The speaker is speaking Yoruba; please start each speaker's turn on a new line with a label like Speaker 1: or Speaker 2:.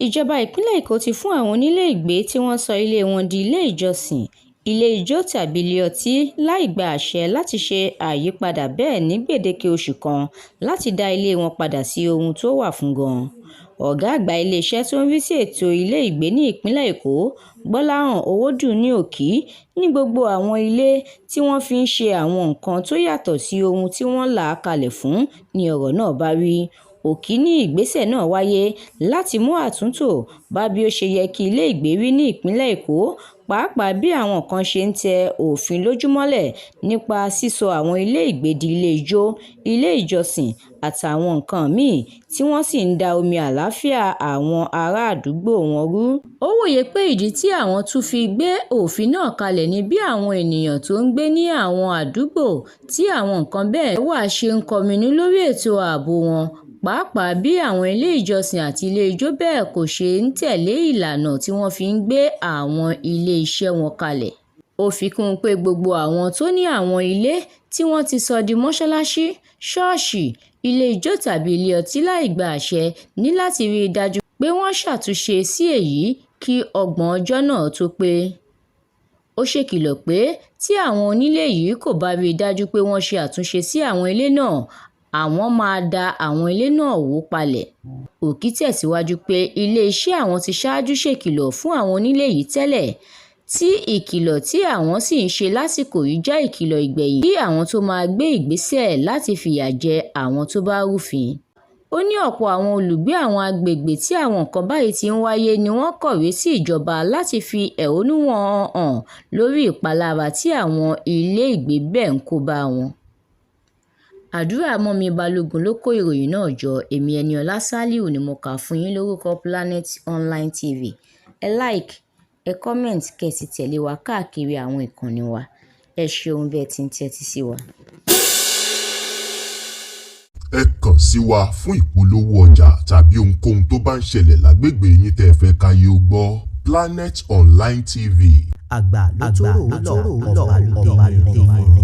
Speaker 1: Ìjọba ìpínlẹ̀ Èkó ti fún àwọn onílé ìgbé tí wọ́n sọ ilé wọn di ilé ìjọsìn, ilé ijó tàbí ilé ọtí láì gba àṣẹ láti ṣe àyípadà bẹ́ẹ̀ ní gbèdéke oṣù kan láti dá ilé wọn padà sí ohun tó wà fún gan. Ọ̀gá àgbà iléeṣẹ́ tó ń rí sí ètò ilé ìgbé ní ìpínlẹ̀ Èkó, Gbọ́láhàn Owódù-ní-Òkì, ní gbogbo àwọn ilé tí wọ́n fi ń ṣe àwọn nǹkan tó yàtọ̀ sí ohun tí wọ́n là á kalẹ̀ fún ni ọ̀rọ̀ náà bá wí. Òkì ní ìgbésẹ̀ náà wáyé láti mú àtúntò bá bí ó ṣe yẹ kí ilé ìgbé rí ní ìpínlẹ̀ Èkó, pàápàá bí àwọn kan ṣe ń tẹ òfin lójúmọ́lẹ̀ nípa sísọ àwọn ilé ìgbé di ilé ijó, ilé ìjọsìn àtàwọn nǹkan míì tí wọ́n sì ń da omi àlàáfíà àwọn ará àdúgbò wọn rú. Ó wòye pé ìdí tí àwọn tún fi gbé òfin náà kalẹ̀ ni bí àwọn ènìyàn tó ń gbé ní àwọn àdúgbò tí àwọn nǹkan bẹ́ẹ̀ wà ṣe ń kọminú lórí ètò ààbò wọn, pàápàá bí àwọn ilé ìjọsìn àti ilé ijó bẹ́ẹ̀ kò ṣe ń tẹ̀lé ìlànà tí wọ́n fi ń gbé àwọn ilé iṣẹ́ wọn kalẹ̀. Ó fi kún un pé gbogbo àwọn tó ní àwọn ilé tí wọ́n ti sọ di mọ́ṣáláṣí, ṣọ́ọ̀ṣì, ilé ijó tàbí ilé ọtí láì gba àṣẹ ní láti rí i dájú pé wọ́n ṣàtúnṣe sí èyí kí 30 ọjọ́ náà tó pé. Ó ṣèkìlọ̀ pé tí àwọn onílé yìí kò bá rí i dájú pé wọ́n ṣe àtúnṣe sí àwọn ilé náà, àwọn máa da àwọn ilé náà wó palẹ̀. Òkì tẹ̀síwájú pé ilé-iṣẹ́ àwọn ti ṣáájú ṣèkìlọ̀ fún àwọn onílé yìí tẹ́lẹ̀, tí ìkìlọ̀ tí àwọn sì ń ṣe lásìkò yìí jẹ́ ìkìlọ̀ ìgbẹ̀yìn kí àwọn tó máa gbé ìgbésẹ̀ láti fìyà jẹ àwọn tó bá rúfin. Ó ní ọ̀pọ̀ àwọn olùgbé àwọn agbègbè tí àwọn nǹkan báyìí ti ń wáyé ni wọ́n kọ̀wé sí ìjọba láti fi ẹ̀hónú wọn hàn lórí ìpalára tí àwọn ilé ìgbé bẹ́ẹ̀ ń kó bá wọn. Àdúrà mọ́mi Balógun ló kó ìròyìn náà jọ. Èmi Ẹniọlá Sálíù ni mo kà fún yín lórúkọ Planet Online TV. Ẹ like, ẹ comment, kẹ́ sì tẹ̀lé wa káàkiri àwọn ìkànnì wa. Ẹ ṣeun bẹ́ẹ̀ tí ń tẹ́tí sí wa.
Speaker 2: Ẹ kàn sí wa fún ìpolówó ọjà tàbí ohunkóhun tó bá ń ṣẹlẹ̀ lágbègbè yín tẹ́ ẹ fẹ́ káyé ó gbọ́. Planet Online TV.
Speaker 3: Àgbà ló tóró lọ ọba ló dé.